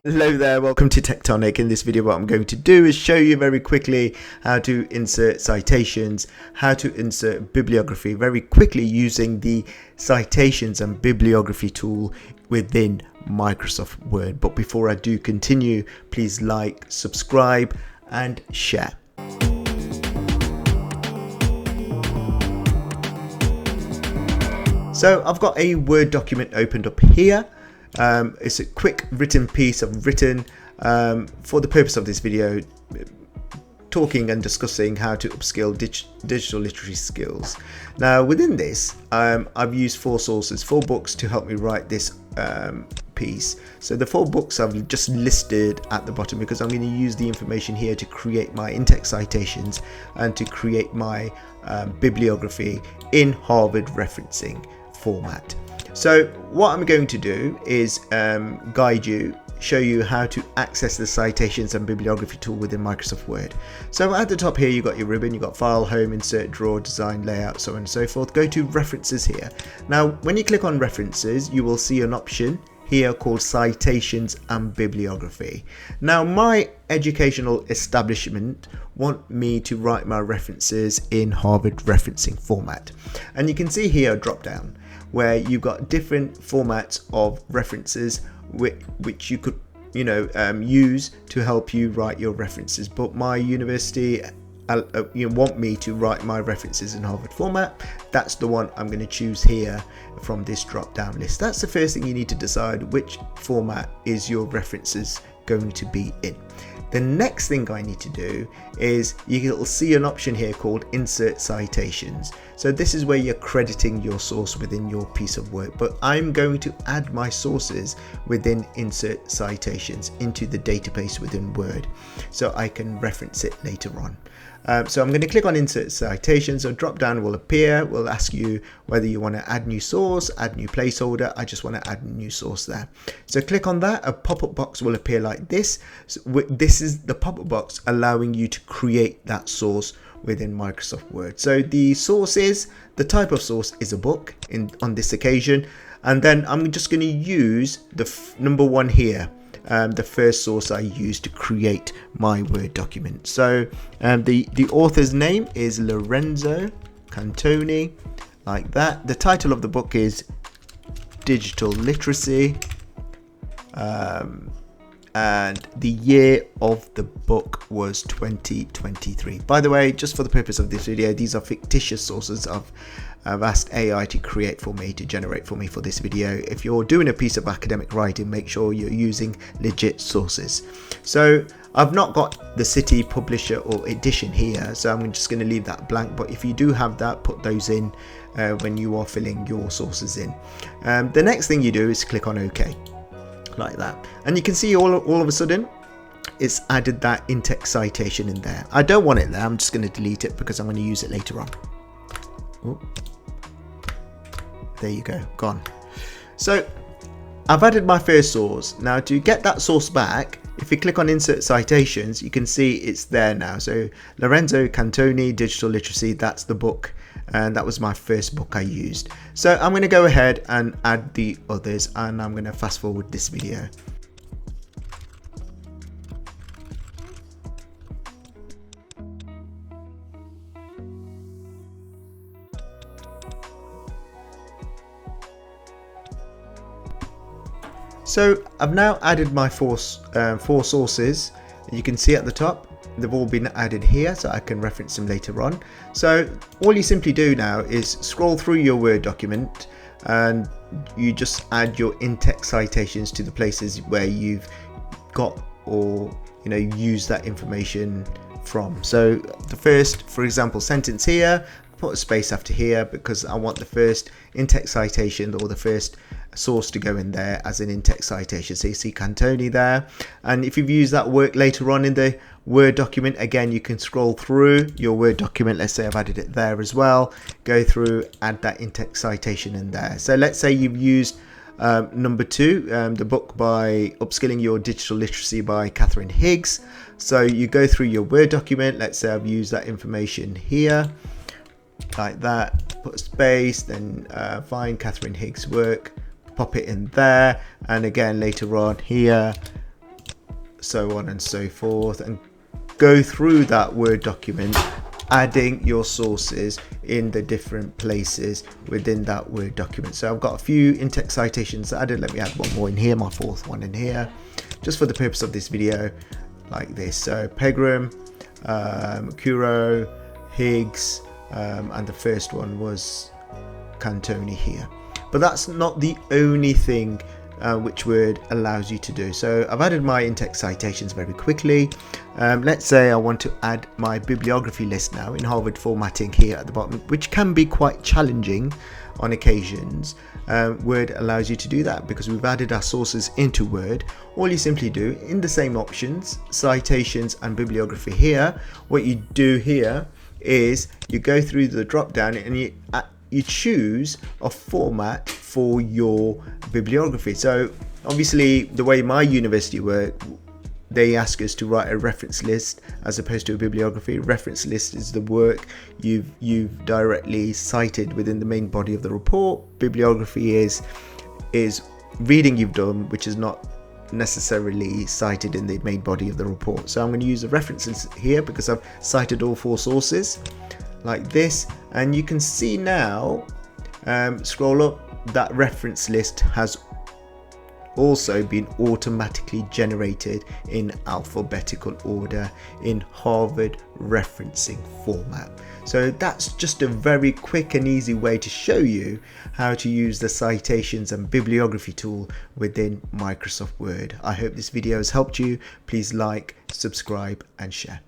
Hello there, welcome to Tectonic. In this video what I'm going to do is show you very quickly how to insert citations, how to insert bibliography very quickly using the citations and bibliography tool within Microsoft Word. But before I do continue, please like, subscribe and share. So I've got a Word document opened up here. It's a quick written piece I've written for the purpose of this video, talking and discussing how to upskill digital literacy skills. Now within this, I've used four books to help me write this piece. So the four books I've just listed at the bottom because I'm going to use the information here to create my in-text citations and to create my bibliography in Harvard referencing format. So what I'm going to do is guide you, show you how to access the citations and bibliography tool within Microsoft Word. So at the top here you've got your ribbon, you've got file, home, insert, drawer, design, layout, so on and so forth. Go to references here. Now when you click on references, you will see an option here called citations and bibliography. Now my educational establishment want me to write my references in Harvard referencing format, and you can see here a drop down where you've got different formats of references which you could use to help you write your references. But my university want me to write my references in Harvard format. That's the one I'm going to choose here from this drop down list. That's the first thing you need to decide, which format is your references going to be in. The next thing I need to do is you'll see an option here called insert citations. So this is where you're crediting your source within your piece of work, but I'm going to add my sources within insert citations into the database within Word so I can reference it later on. So I'm going to click on insert citations. A drop down will appear, will ask you whether you want to add new source, add new placeholder. I just want to add a new source there. So click on that, a pop-up box will appear like this. So this is the pop-up box allowing you to create that source within Microsoft Word. So the source is, the type of source is a book on this occasion. And then I'm just going to use the number one here. The first source I used to create my Word document. So the author's name is Lorenzo Cantoni, like that. The title of the book is Digital Literacy, and the year of the book was 2023. By the way, just for the purpose of this video, these are fictitious sources I've asked AI to create for me, to generate for me for this video. If you're doing a piece of academic writing, make sure you're using legit sources. So I've not got the city, publisher or edition here, so I'm just going to leave that blank. But if you do have that, put those in when you are filling your sources in. The next thing you do is click on OK, like that. And you can see all of a sudden it's added that in-text citation in there. I don't want it there. I'm just going to delete it because I'm going to use it later on. Ooh. There you go, gone. So I've added my first source. Now to get that source back, if you click on insert citations, you can see it's there now. So Lorenzo Cantoni, Digital Literacy, that's the book, and that was my first book I used. So I'm going to go ahead and add the others, and I'm going to fast forward this video. So I've now added my four sources. You can see at the top they've all been added here, so I can reference them later on. So all you simply do now is scroll through your Word document and you just add your in-text citations to the places where you've got or use that information from. So the first, for example, sentence here, put a space after here because I want the first in-text citation or the first source to go in there as an in-text citation. So you see Cantoni there, and if you've used that work later on in the Word document, again you can scroll through your Word document. Let's say I've added it there as well, go through, add that in-text citation in there. So let's say you've used number 2, the book by Upskilling Your Digital Literacy by Catherine Higgs. So you go through your Word document. Let's say I've used that information here, like that, put a space, then find Catherine Higgs' work, pop it in there, and again later on here so on and so forth, and go through that Word document, adding your sources in the different places within that Word document. So I've got a few in-text citations added. Let me add one more in here, my fourth one in here, just for the purpose of this video, like this. So Pegram, Kuro, Higgs, and the first one was Cantoni here. But that's not the only thing which Word allows you to do. So I've added my in-text citations very quickly. Let's say I want to add my bibliography list now in Harvard formatting here at the bottom, which can be quite challenging on occasions. Word allows you to do that because we've added our sources into Word. All you simply do in the same options, citations and bibliography here, what you do here is you go through the drop down and you choose a format for your bibliography. So obviously the way my university work, they ask us to write a reference list as opposed to a bibliography. Reference list is the work you've directly cited within the main body of the report. Bibliography is reading you've done, which is not necessarily cited in the main body of the report. So I'm going to use the references here because I've cited all four sources like this, and you can see now, scroll up, that reference list has also been automatically generated in alphabetical order in Harvard referencing format. So that's just a very quick and easy way to show you how to use the citations and bibliography tool within Microsoft Word. I hope this video has helped you. Please like, subscribe and share.